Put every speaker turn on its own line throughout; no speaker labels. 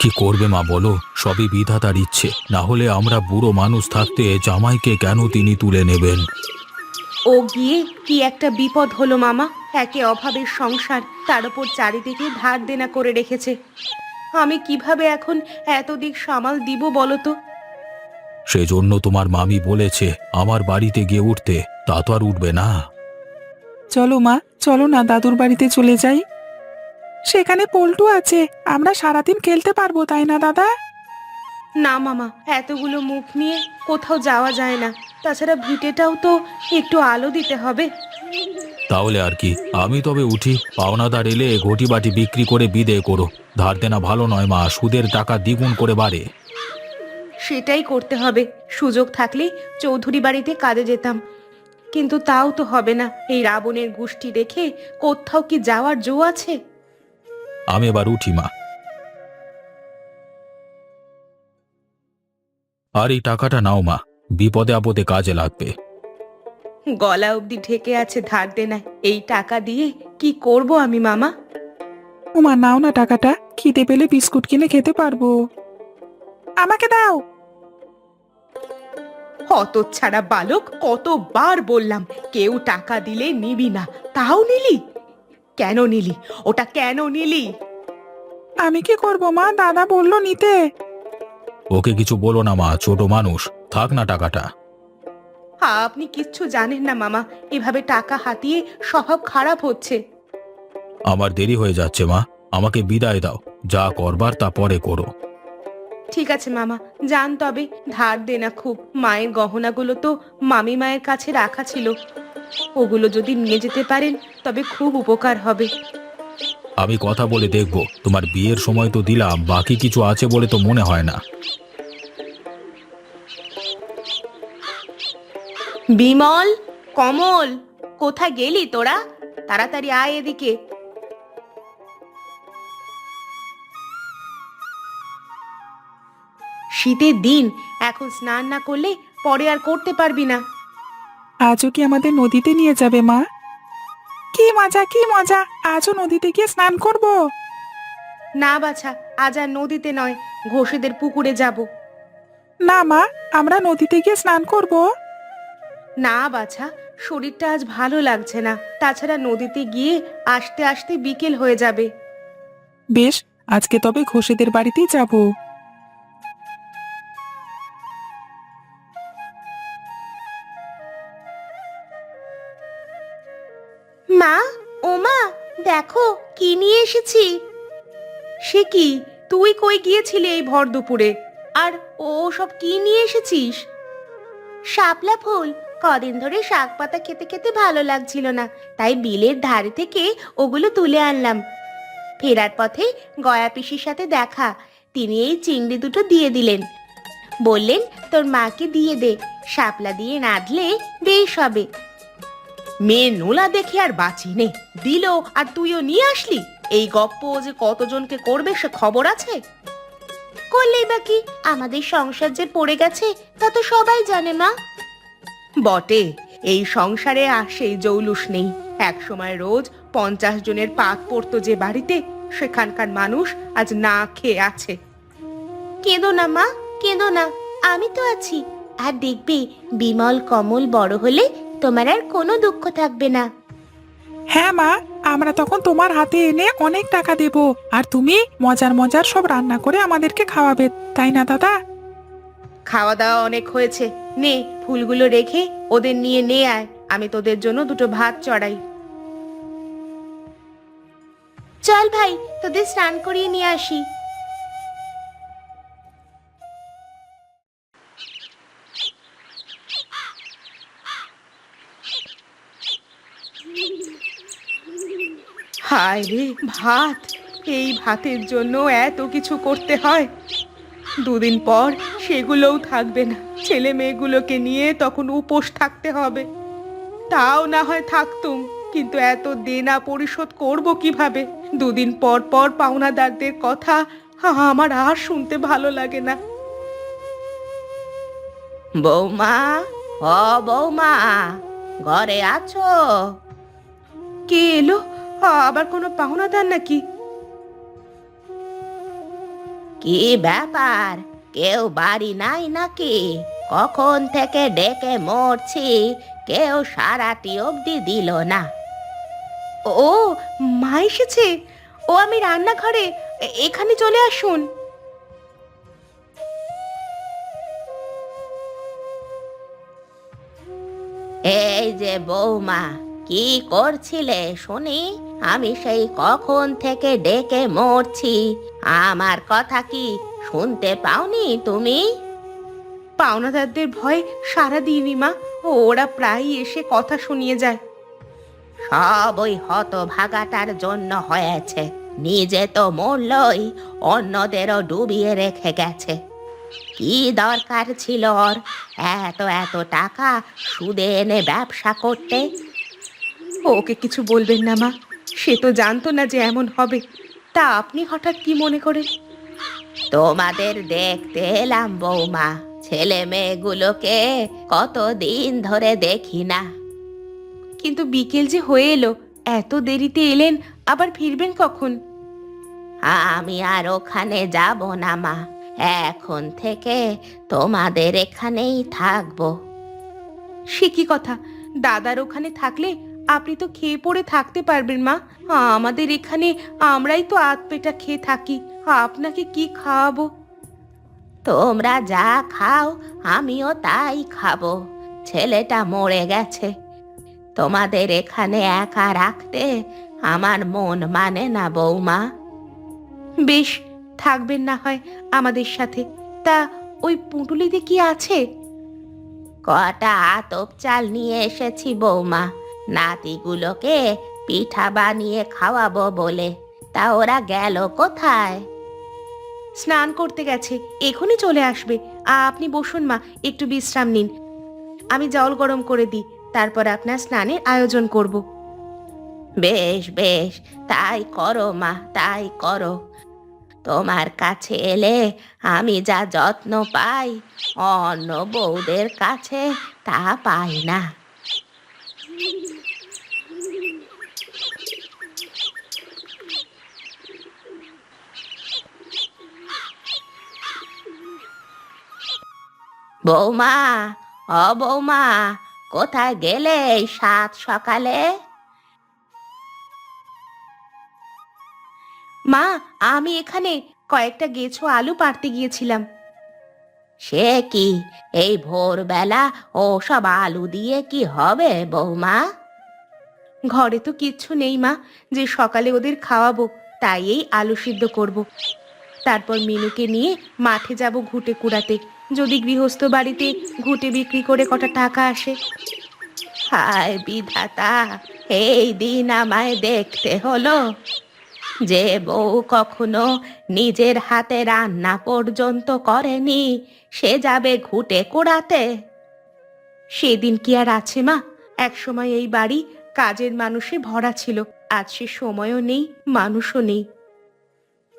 কি করবে মা বলো, সবই বিধাতার ইচ্ছে। না হলে আমরা বুড়ো মানুষ থাকতে জামাইকে কেন তিনি তুলে নেবেন?
ও গিয়ে কি একটা বিপদ হলো মামা। একে অভাবের সংসার, তার উপর চারিদিকে ধার দেনা করে রেখেছে। আমি কিভাবে এখন এত দিক সামাল দিব বলো তো?
সেজন্য তোমার মামি বলেছে আমার বাড়িতে গিয়ে উঠতে। তা তো আর উঠবে না।
চলো মা, চলো না দাদুর বাড়িতে চলে যাই। সেখানে পল্টু আছে, আমরা সারাদিন খেলতে পারবো, তাই না দাদা?
না মামা, এতগুলো মুখ নিয়ে কোথাও যাওয়া যায় না। তাছাড়া ভিটেটাও তো একটু আলো দিতে হবে।
তাহলে আর কি, আমি তবে উঠি। পাওনাদার এলে ঘটি বাটি বিক্রি করে বিদেয় করো। ধার দেনা ভালো নয় মা, সুদের টাকা দ্বিগুণ করে বাড়ে।
সেটাই করতে হবে। সুযোগ থাকলে চৌধুরী বাড়িতে কাজে যেতাম, কিন্তু তাও তো হবে না। এই রাবণের গোষ্ঠী রেখে কোথাও কি যাওয়ার জো আছে?
আমি এবার উঠি মা। আর এই টাকাটা নাও মা, বিপদে আপদে কাজে লাগবে।
গলা অবধি ঢেকে আছে ধার দেনায়। এই টাকা দিয়ে কি করব আমি মামা?
ও মা, নাও না টাকাটা, খিদে পেলে বিস্কুট কিনে খেতে পারবো। আমাকে দাও।
হতচ্ছাড়া বালক, কতবার বললাম কেউ টাকা দিলে নিবি না, তাও নিলি। কেন নিলি? ওটা কেন নিলি?
আমি কি করব মা, দাদা বললো নিতে।
ওকে কিছু বলো না মা, ছোট মানুষ, থাক না টাকাটা।
আপনি কিচ্ছু জানেন না মামা, এভাবে টাকা হাতিয়ে স্বভাব খারাপ হচ্ছে।
আমার দেরি হয়ে যাচ্ছে মা, আমাকে বিদায় দাও। যা করবার তা পরে করো।
ঠিক আছে মামা, যান তবে। ধার দেনা খুব। মায়ের গহনাগুলো তো মামি মায়ের কাছে রাখা ছিল, ওগুলো যদি নিয়ে যেতে পারেন তবে খুব উপকার হবে।
আমি কথা বলে দেখব। তোমার বিয়ের সময় তো দিলাম, বাকি কিছু আছে বলে তো মনে হয় না।
বিমল, কমল, কোথায় গেলি তোরা? তাড়াতাড়ি আয় এদিকে। শীতের দিন, এখন স্নান না করলে পরে আর করতে পারবি না।
আজও কি আমাদের নদীতে নিয়ে যাবে মা? কি মজা, কি মজা, আজও নদীতে গিয়ে স্নান করব।
না বাছা, আজ আর নদীতে নয়, ঘোষেদের পুকুরে যাব।
না মা, আমরা নদীতে গিয়ে স্নান করব।
না বাছা, শরীরটা আজ ভালো লাগছে না। তাছাড়া নদীতে গিয়ে আসতে আসতে বিকেল হয়ে যাবে।
বেশ, আজকে তবে ঘোষেদের বাড়িতেই যাব।
মা, ও মা, দেখো কি নিয়ে এসেছি। সে কি, তুই কই গিয়েছিলি এই ভর দুপুরে? আর ও সব কি নিয়ে এসেছিস? শাপলা ফুল। কদিন ধরে শাক পাতা খেতে খেতে ভালো লাগছিল না, তাই বিলের ধারে থেকে ওগুলো তুলে আনলাম। ফেরার পথে গয়া পিসির সাথে দেখা, তিনি এই চিংড়ি দুটো দিয়ে দিলেন। বললেন তোর মাকে দিয়ে দে, শাপলা দিয়ে রাঁধলে বেশ হবে। মেয়ে নোলা দেখে আর বাঁচি নে, দিল আর তুইও নিয়ে আসলি। এই গপ্প যে কতজনকে করবে সে খবর আছে? করলেই বাকি, আমাদের সংসার যে পড়ে গেছে তা তো সবাই জানে মা। বটে, এই সংসারে আর সেই জৌলুস নেই। এক সময় রোজ 50 জনের পাক পড়তো যে বাড়িতে, সেখানকার মানুষ আজ না খেয়ে আছে। কেঁদো না মা, কেঁদো না, আমি তো আছি। আর দেখবে, বিমল কমল বড় হলে তোমার আর কোনো দুঃখ থাকবে না।
হ্যাঁ মা, আমরা তখন তোমার হাতে এনে অনেক টাকা দেব, আর তুমি মজার মজার সব রান্না করে আমাদেরকে খাওয়াবে, তাই না দাদা?
খাওয়া দাওয়া অনেক হয়েছে, নে ফুলগুলো রেখে ওদের নিয়ে নে আয়, আমি তোদের জন্য দুটো ভাত চড়াই। চল ভাই, তোদের স্নান করিয়ে নিয়ে আসি। হায় রে ভাত, এই ভাতের জন্য এত কিছু করতে হয়। দুদিন পর সেগুলোও থাকবে না, ছেলে মেয়েগুলোকে নিয়ে তখন উপোস থাকতে হবে। তাও না হয় থাকতুম, কিন্তু এত দেনা পরিশোধ করব কিভাবে? দুদিন পর পর পাওনাদারদের কথা আমার আর শুনতে ভালো লাগে না। বৌমা, ও বৌমা, ঘরে আছো? কে এলো? আবার কোনো পাওনাদার নাকি? কি ব্যাপার, কেউ বাড়ি নাই নাকি? কখন থেকে ডেকে মরছি, কেউ সারাটি অবধি দিল না। ও, মা এসেছে। ও, আমি রান্নাঘরে, এখানে চলে আসুন। এই যে বৌমা, কি করছিলে শুনি? আমি সেই কখন থেকে ডেকে মরছি, আমার কথা কি শুনতে পাওনি তুমি? পাওনাদারদের ভয় সারা দিনই মা, ওরা প্রায়ই এসে কথা শুনিয়ে যায়। সব ওই হতভাগাটার জন্য হয়েছে। নিজে তো মরলই, অন্যদেরও ডুবিয়ে রেখে গেছে। কি দরকার ছিল ওর এত এত টাকা সুদে এনে ব্যবসা করতে? ওকে কিছু বলবেন না মা, সে তো জানতো না যে এমন হবে। তা আপনি হঠাৎ কি মনে করে? তোমাদের দেখতে এলাম বৌমা, ছেলে মেয়েগুলোকে কতদিন ধরে দেখি না। কিন্তু বিকেল যে হয়ে এলো, এত দেরিতে এলেন, আবার ফিরবেন কখন? আমি আর ওখানে যাব না মা, এখন থেকে তোমাদের এখানেই থাকবো। সে কি কথা, দাদার ওখানে থাকলে আপনি তো খেয়ে পড়ে থাকতে পারবেন মা। আমাদের এখানে আমরাই তো আধ পেটা খেয়ে থাকি, আপনাকে কি খাওয়াবো? তোমরা যা খাও আমিও তাই খাবো। ছেলেটা মরে গেছে, তোমাদের এখানে একা রাখতে আমার মন মানে না বৌমা। বেশ, থাকবেন না হয় আমাদের সাথে। তা ওই পুঁটুলিতে কি আছে? কটা আতপ চাল নিয়ে এসেছি বৌমা, নাতিগুলোকে পিঠা বানিয়ে খাওয়াবো বলে। তা ওরা গেল কোথায়? স্নান করতে গেছে, এখনই চলে আসবে। আপনি বসুন মা, একটু বিশ্রাম নিন। আমি জল গরম করে দিই, তারপর আপনার স্নানের আয়োজন করব। বেশ বেশ, তাই করো মা, তাই করো। তোমার কাছে এলে আমি যা যত্ন পাই, অন্য বউদের কাছে তা পাই না। বৌমা, ও বৌমা, কোথায় গেলে এই সাত সকালে? মা, আমি এখানে কয়েকটা গেছো আলু পাড়তে গিয়েছিলাম। সে কি, এই ভোরবেলা ও সব আলু দিয়ে কি হবে বৌমা? ঘরে তো কিচ্ছু নেই মা, যে সকালে ওদের খাওয়াবো, তাই এই আলু সিদ্ধ করব। তারপর মিনুকে নিয়ে মাঠে যাব ঘুটে কুড়াতে, যদি গৃহস্থ বাড়িতে ঘুটে বিক্রি করে কটা টাকা আসে। হায় বিধাতা, এই দিন আমায় দেখতে হলো। যে বউ কখনো নিজের হাতে রান্না পর্যন্ত করেনি, সে যাবে ঘুটে কুড়াতে। সেদিন কি আর আছে মা? একসময় এই বাড়ি কাজের মানুষে ভরা ছিল, আজ সে সময়ও নেই, মানুষও নেই।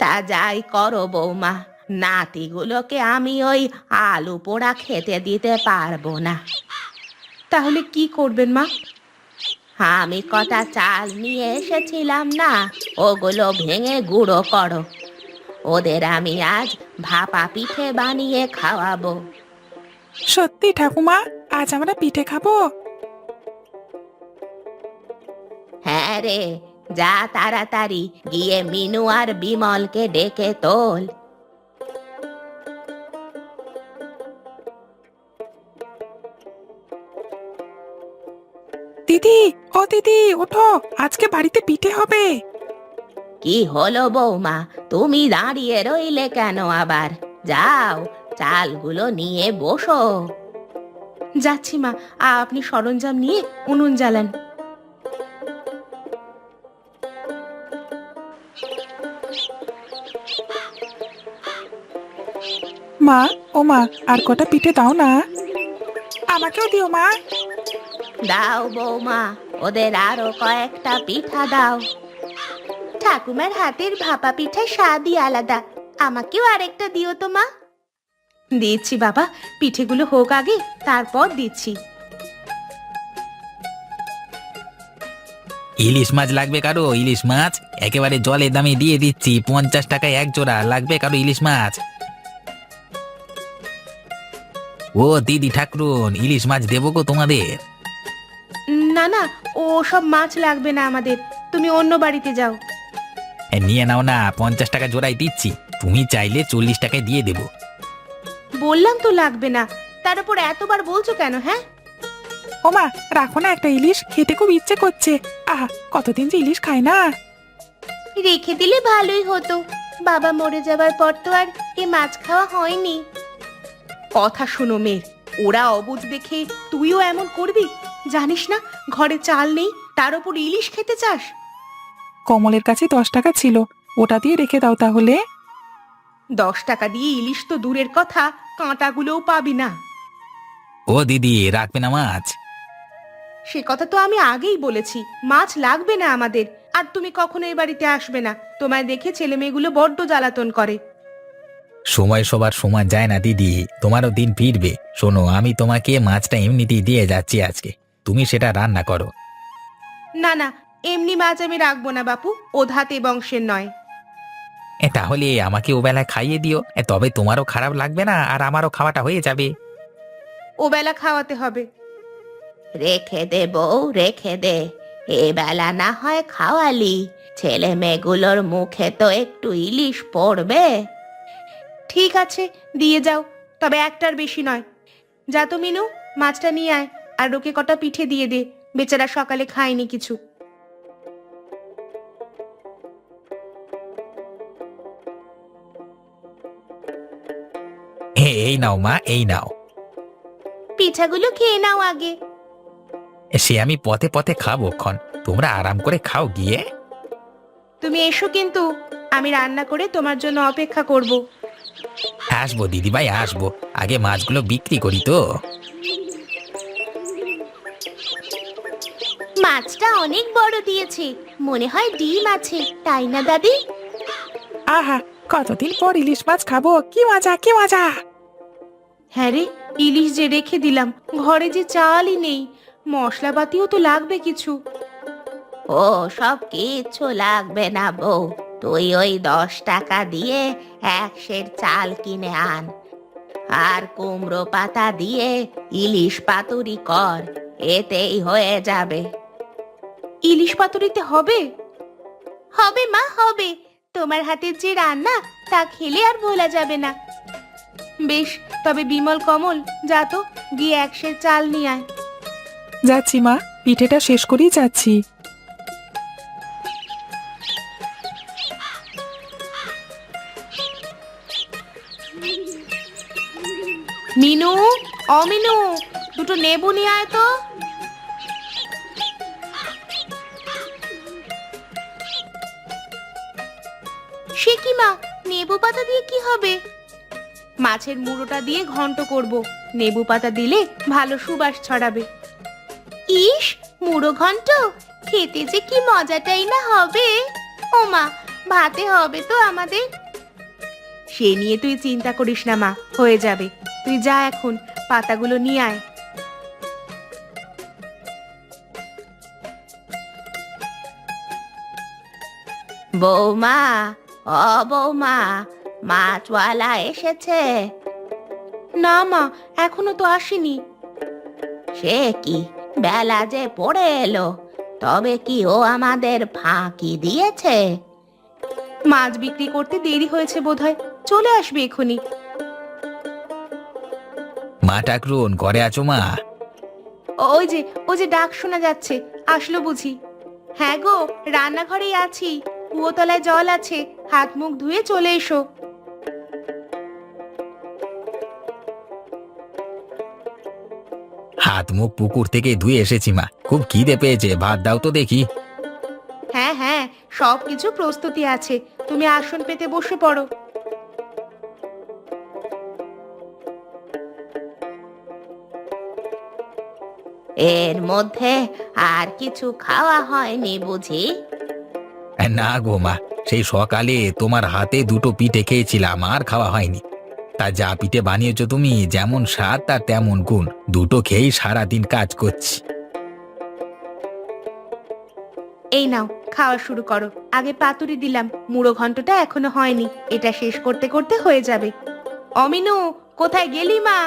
তা যাই করো বৌমা, নাতিগুলোকে আমি ওই আলু পোড়া খেতে দিতে পারবো না। তাহলে কি করবেন মা? আমি কটা চাল নিয়ে এসেছিলাম না, ওগুলো ভেঙে গুঁড়ো করো। ওদের আমি আজ ভাপা পিঠে বানিয়ে খাওয়াবো।
সত্যি ঠাকুমা, আজ আমরা পিঠে খাবো?
হ্যাঁ রে, যা তাড়াতাড়ি গিয়ে মিনু আর বিমলকে ডেকে তোল।
দিদি, ও দিদি, ওঠো, আজকে বাড়িতে পিঠে হবে।
কি হলো বৌমা, তুমি দাঁড়িয়ে রইলে কেন আবার? যাও, চালগুলো নিয়ে বসো। যাচ্ছি মা, আপনি সরঞ্জাম নিয়ে উনুন জ্বালান।
মা, ও মা, আর কটা পিঠে দাও না। আমাকেও দিও মা।
দাও বৌমা, ওদের আরো কয়েকটা পিঠা দাও। ঠাকুমার হাতের ভাপা পিঠার স্বাদই আলাদা, আমাকেও আরেকটা দিও তো মা। দিচ্ছি বাবা, পিঠেগুলো হোক আগে, তারপর দিচ্ছি।
ইলিশ মাছ লাগবে কারো? ইলিশ মাছ একেবারে জলের দামে দিয়ে দিচ্ছি, 50 টাকায় এক জোড়া। লাগবে কারো ইলিশ মাছ? ও দিদি ঠাকরুন, ইলিশ মাছ দেবো গো তোমাদের।
না না, ও সব মাছ লাগবে না আমাদের, তুমি অন্য বাড়িতে যাও।
নিয়ে নাও না, 50 টাকা জোড়াই দিচ্ছি। তুমি চাইলে 40 টাকায় দিয়ে দেবো।
বললাম তো লাগবে না, তার উপর এতবার বলছো কেন? হ্যাঁ,
ওমা, রাখো না একটা ইলিশ, খেতে খুব ইচ্ছে করছে। আহা, কতদিন যে ইলিশ খাই না।
রেখে দিলে ভালোই হতো, বাবা মরে যাবার পর তো আর এ মাছ খাওয়া হয়নি। কথা শুনো মেয়ে, ওরা অবুঝ দেখে তুইও এমন করবি? জানিস না ঘরে চাল নেই, তার উপর ইলিশ খেতে চাস?
কমলের কাছে 10 টাকা ছিল, ওটা দিয়ে রেখে দাও তাহলে।
10 টাকা দিয়ে ইলিশ তো দূরের কথা, কাঁটাগুলোও পাবি না।
ও দিদি, রাখবে না মাছ?
সে কথা তো আমি আগেই বলেছি, মাছ লাগবে না আমাদের। আর তুমি কখনো এই বাড়িতে আসবে না, তোমায় দেখে ছেলে মেয়েগুলো বড্ড জ্বালাতন করে।
সময় সবার সমান যায় না দিদি, তোমারও দিন ফিরবে। শোনো, আমি তোমাকে মাছটা এমনিতেই দিয়ে যাচ্ছি আজকে, তুমি সেটা রান্না করো।
না না, এমনি মাছ আমি রাখবো না বাপু, ও ধাতে বংশের নয়।
তাহলে আমাকে ও বেলায় খাইয়ে দিও, তবে তোমারও খারাপ লাগবে না আর আমারও খাওয়াটা হয়ে যাবে।
ও বেলা খাওয়াতে হবে।
রেখে দে বউ, রেখে দে। এ বেলা না হয় খাওয়ালি, ছেলে মেয়েগুলোর মুখে তো একটু ইলিশ পড়বে।
ঠিক আছে, দিয়ে যাও, তবে একটার বেশি নয়। যা তো মিনু, মাছটা নিয়ে আয়, আর ওকে কটা পিঠে দিয়ে দে, বেচারা সকালে খায়নি কিছু।
এই নাও মা, এই নাও।
পিঠাগুলো খেয়ে নাও আগে।
সে আমি পথে পথে খাবো ক্ষণ, তোমরা আরাম করে খাও গিয়ে।
তুমি এসো কিন্তু, আমি রান্না করে তোমার জন্য অপেক্ষা করব।
আসবো দিদিভাই, আসবো। আগে মাছগুলো বিক্রি করি তো।
মাছটা অনেক বড় দিয়েছে, মনে হয় ডিম আছে, তাই না দাদি?
আহা, কতদিন পর ইলিশ মাছ খাবো, কি মজা কি মজা।
হ্যাঁ রে, ইলিশ যে রেখে দিলাম, ঘরে যে চালই নেই, মশলাপাতিও তো লাগবে কিছু।
ও সব কিচ্ছু লাগবে না বউ, তুই ওই 10 টাকা দিয়ে 1 সের চাল কিনে আন, আর কুমড়ো পাতা দিয়ে ইলিশ পাতুরি কর, এতেই হয়ে যাবে।
ইলিশ পাতুরিতে হবে? হবে মা, হবে। তোমার হাতের যে রান্না, তা খেলে আর ভোলা যাবে না। বেশ, তবে বিমল কমল, যা তো গিয়ে 1 সের চাল নিয়ে আয়।
যাচ্ছি মা, পিঠেটা শেষ করেই যাচ্ছি।
মিনু, অমিনু, দুটো নেবু নিয়ে আয় তো। সে কি মা, নেবু পাতা দিয়ে কি হবে? মাছের মুড়োটা দিয়ে ঘন্ট করব, নেবু পাতা দিলে ভালো সুবাস ছড়াবে। ইস, মুড়ো ঘন্ট খেতে যে কি মজাটাই না হবে। ওমা, ভাতে হবে তো আমাদের। সে নিয়ে তুই চিন্তা করিস না মা, হয়ে যাবে। তুই যা এখন, পাতাগুলো নিয়ে আয়।
বৌমা, ও বৌমা, মাছওয়ালা এসেছে?
না মা, এখনো তো আসেনি।
সে কি, বেলা যে পড়ে এলো, তবে কি ও আমাদের ফাঁকি দিয়েছে?
মাছ বিক্রি করতে দেরি হয়েছে বোধহয়, চলে আসবে এখনি।
মা ঠাকরুন, ঘরে আছো মা?
ওই যে ডাক শোনা যাচ্ছে, আসলো বুঝি? হ্যাঁ গো, রান্নাঘরেই আছি, কুয়োতলায় জল আছে, হাত মুখ ধুয়ে চলে এসো।
হাত মুখ পুকুর থেকে ধুয়ে এসেছি মা, খুব খিদে পেয়েছে, ভাত দাও তো দেখি।
হ্যাঁ হ্যাঁ, সব কিছু প্রস্তুতি আছে, তুমি আসন পেতে বসে পড়ো।
এর মধ্যে আর কিছু খাওয়া হয়নি বুঝি?
না গো মা, সেই সকালে তোমার হাতে দুটো পিঠে খেয়েছিলাম, আর খাওয়া হয়নি। তা যা পিঠে বানিয়েছো তুমি, যেমন স্বাদ তার তেমন গুণ, দুটো খেয়েই সারাদিন কাজ করছি।
এই নাও খাওয়া শুরু করো। আগে পাতুরি দিলাম, মুড়ো ঘন্টটা এখনো হয়নি, এটা শেষ করতে করতে হয়ে যাবে। অমিনু, কোথায় গেলি মা?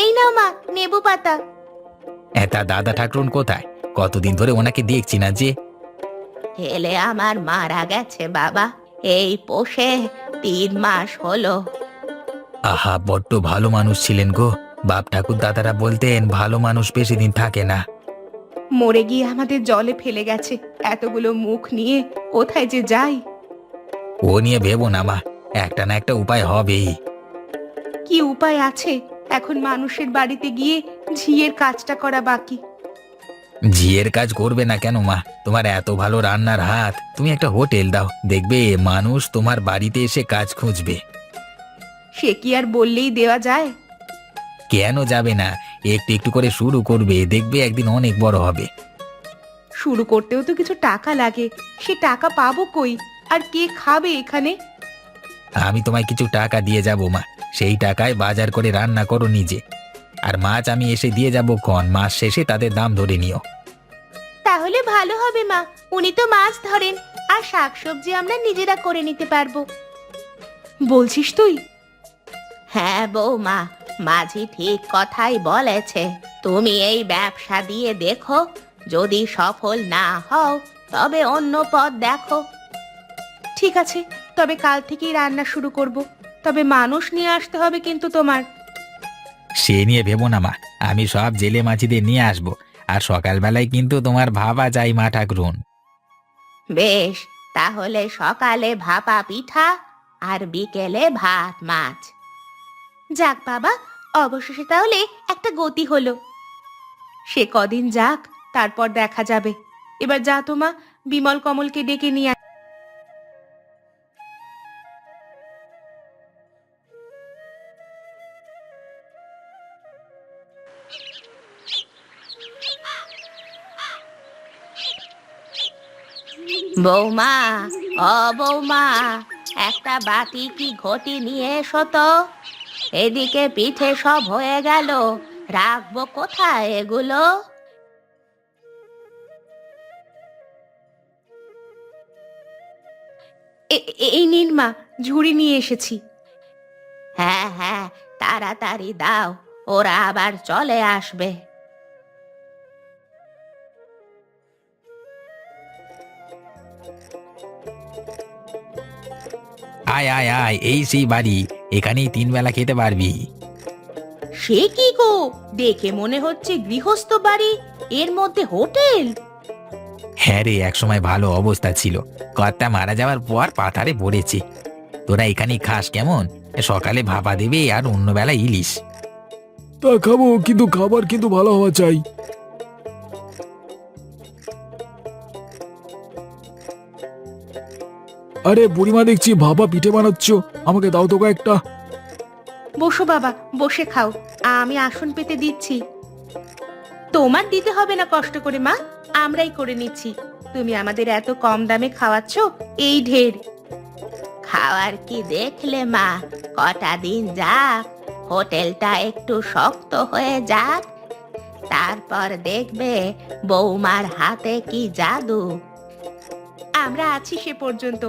এই নাও মা নেবু পাতা।
তা দাদা ঠাকুরন কোথায়? কতদিন ধরে ওনাকে দেখছি না যে।
ছেলে আমার মারা গেছে বাবা, এই পোষে 3 মাস হলো।
আহা, বড্ড ভালো মানুষ ছিলেন গো। বাপ ঠাকুর দাদারা বলতেন ভালো মানুষ বেশি দিন থাকে না।
মরে গিয়ে আমাদের জলে ফেলে গেছে, এতগুলো মুখ নিয়ে কোথায় যে যাই।
ও নিয়ে ভেবো না মা, একটা না একটা উপায় হবেই।
কি উপায় আছে? এখন মানুষের বাড়িতে গিয়ে ঝিয়ের কাজটা করা বাকি।
ঝিয়ের কাজ করবে না কেন মা? তোমার এত ভালো রান্নার হাত, তুমি একটা হোটেল দাও, দেখবে মানুষ তোমার বাড়িতে এসে কাজ খুঁজবে।
সে কি আর বললেই দেওয়া যায়?
কেন যাবে না? একটু একটু করে শুরু করবে, দেখবে একদিন অনেক বড় হবে।
শুরু করতেও তো কিছু টাকা লাগে, সে টাকা পাবো কই? আর কে খাবে এখানে?
আমি তোমায় কিছু টাকা দিয়ে যাব মা, সেই টাকায় বাজার করে রান্না করো নিজে। আর মাছ আমি এসে দিয়ে যাব, মাস শেষে তাদের দাম ধরে নিও।
তাহলে ভালো হবে মা, উনি তো মাছ ধরেন, আর শাকসবজি আমরা নিজেরা করে নিতে পারবো। বলছিস তুই?
হ্যাঁ বৌমা, মাঝি ঠিক কথাই বলেছে। তুমি এই ব্যবসা দিয়ে দেখো, যদি সফল না হও তবে অন্য পথ দেখো।
ঠিক আছে, তবে কাল থেকেই রান্না শুরু করব। তবে মানুষ নিয়ে আসতে হবে কিন্তু তোমার।
সে নিয়ে ভেবো না মা, আমি সব জেলে মাছিদের নিয়ে আসবো। আর সকালবেলায় কিন্তু তোমার ভাবা যায় মা ঠাকুরন।
বেশ, তাহলে সকালে ভাপা পিঠা আর বিকেলে ভাত মাছ।
যাক বাবা, অবশেষে তাহলে একটা গতি হলো। সে কদিন যাক, তারপর দেখা যাবে। এবার যা তো মা, বিমল কমলকে ডেকে নিয়ে আয়।
বৌমা, ও বৌমা, একটা বাটি কি ঘটি নিয়ে এসো তো। এদিকে পিঠে সব হয়ে গেল, রাখবো কোথায় এগুলো?
এই নিন মা, ঝুড়ি নিয়ে এসেছি।
হ্যাঁ হ্যাঁ, তাড়াতাড়ি দাও, ওরা আবার চলে আসবে।
আয় আয় আয়, এই সেই বাড়ি, এখানেই 3 বেলা খেতে পারবি।
সে কি গো, দেখে মনে হচ্ছে গৃহস্থ বাড়ি, এর মধ্যে হোটেল।
হ্যাঁ রে, একসময় ভালো অবস্থা ছিল, কর্তা মারা যাওয়ার পর পাথারে পড়েছে। তোরা এখানেই খাস কেমন? সকালে ভাপা দেবে আর অন্য বেলা ইলিশ।
তা খাবো, কিন্তু খাবার কিন্তু ভালো হওয়া চাই। আরে বুড়িমা, দেখছি ভাপা পিঠে বানাচ্ছ, আমাকে দাও তো কয়েকটা।
বসো বাবা, বসে খাও, আমি আসন পেতে দিচ্ছি। তোমার দিতে হবে না কষ্ট করে মা, আমরাই করে নিচ্ছি। তুমি আমাদের এত কম দামে খাওয়াচ্ছ, এই ঢের।
খাওয়ার কি দেখলে মা, কটা দিন যাক, হোটেলটা একটু শক্ত হয়ে যাক, তারপর দেখবে বৌমার হাতে কি জাদু।
আমরা আছি সে পর্যন্ত,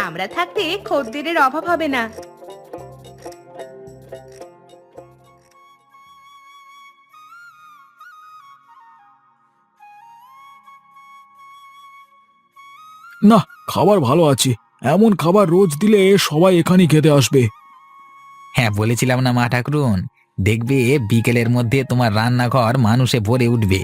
আমরা থাকতে খদ্দেরের অভাব হবে না।
না, খাবার ভালো আছে, এমন খাবার রোজ দিলে সবাই এখানেই খেতে আসবে।
হ্যাঁ, বলেছিলাম না মা ঠাকুরন, দেখবে বিকেলের মধ্যে তোমার রান্নাঘর মানুষে ভরে উঠবে।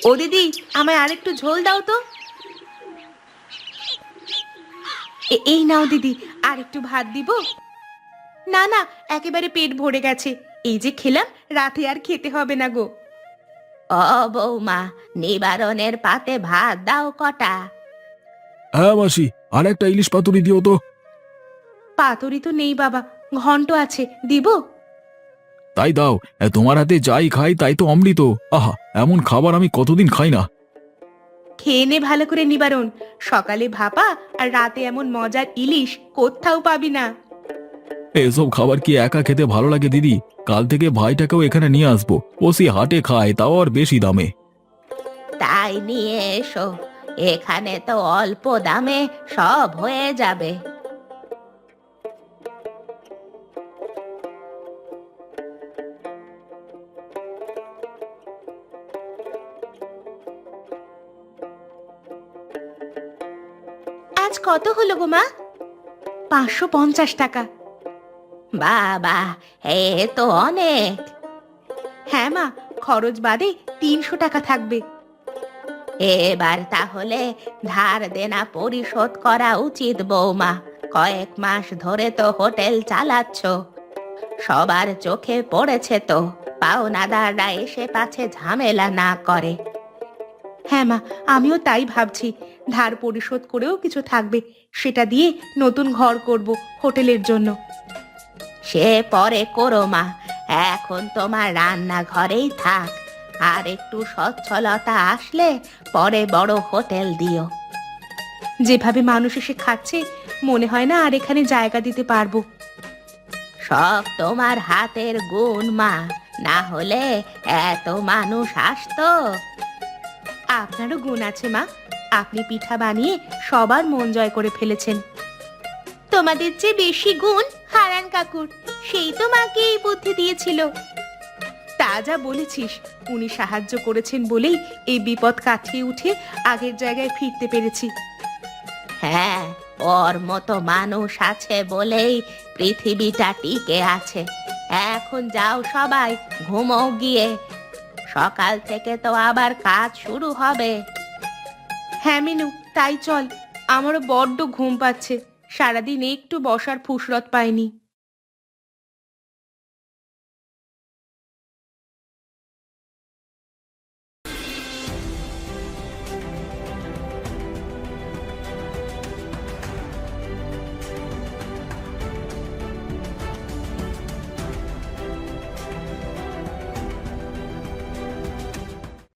ও দিদি, আমায় আরেকটু ঝোল দাও তো। এই নাও দিদি, আর একটু ভাত দিব? না না, একেবারে পেট ভরে গেছে, এই যে খেলাম, রাতে আর খেতে হবে না গো।
ও বৌমা, নিবারণের পাতে ভাত দাও কটা।
হ্যাঁ মাসি, আর একটা ইলিশ পাতুরি দিও তো।
পাতুরি তো নেই বাবা, ঘন্ট আছে, দিব?
তাই দাও, তোমার হাতে যাই খাই তাই তো অমৃত। আহা, এমন খাবার আমি কতদিন খাই না।
খেয়ে নে ভালো করে নিবারণ, সকালে ভাপা আর রাতে এমন মজার ইলিশ কোথাও পাবি না।
এসব খাবার কি একা খেতে ভালো লাগে দিদি? কাল থেকে ভাইটাকেও এখানে নিয়ে আসবো, ওসি হাটে খায়, তাও আর বেশি দামে।
তাই নিয়ে এসো, এখানে তো অল্প দামে সব হয়ে যাবে।
আজ কত হলো গো মা? 550 টাকা।
বাবা, এ তো অনেক।
হ্যাঁ মা, খরচ বাদে 300 টাকা থাকবে।
এবার তাহলে ধার দেনা পরিশোধ করা উচিত বৌমা। কয়েক মাস ধরে তো হোটেল চালাচ্ছ, সবার চোখে পড়েছে তো। পাওনাদাররা এসে পাছে ঝামেলা না করে।
হ্যাঁ মা, আমিও তাই ভাবছি, ধার পরিশোধ করেও কিছু থাকবে, সেটা দিয়ে নতুন ঘর করব হোটেলের জন্য।
সে পরে করো মা, এখন তোমার রান্নাঘরেই থাক। আর একটু সচ্ছলতা আসলে পরে বড় হোটেল দিও।
যেভাবে মানুষ এসে খাচ্ছে, মনে হয় না আর এখানে জায়গা দিতে পারবো।
সব তোমার হাতের গুণ মা, না হলে এত মানুষ আসতো?
আপনারও গুণ আছে মা, আপনি পিঠা বানিয়ে সবার মন জয় করে ফেলেছেন। তোমাদের চেয়ে বেশি গুণ হারান কাকুর, সেই তো মাকে এই বুদ্ধি দিয়েছিল। তা যা বলেছিস, উনি সাহায্য করেছেন বলেই এই বিপদ কাটিয়ে উঠে আগের জায়গায় ফিরতে পেরেছি।
হ্যাঁ, ওর মতো মানুষ আছে বলেই পৃথিবীটা টিকে আছে। এখন যাও সবাই, ঘুমো গিয়ে। সকাল থেকে তো আবার কাজ শুরু হবে।
হ্যাঁ মিনু, তাই চল, আমারও বড্ড ঘুম পাচ্ছে, সারাদিন একটু বসার ফুসরত পাইনি।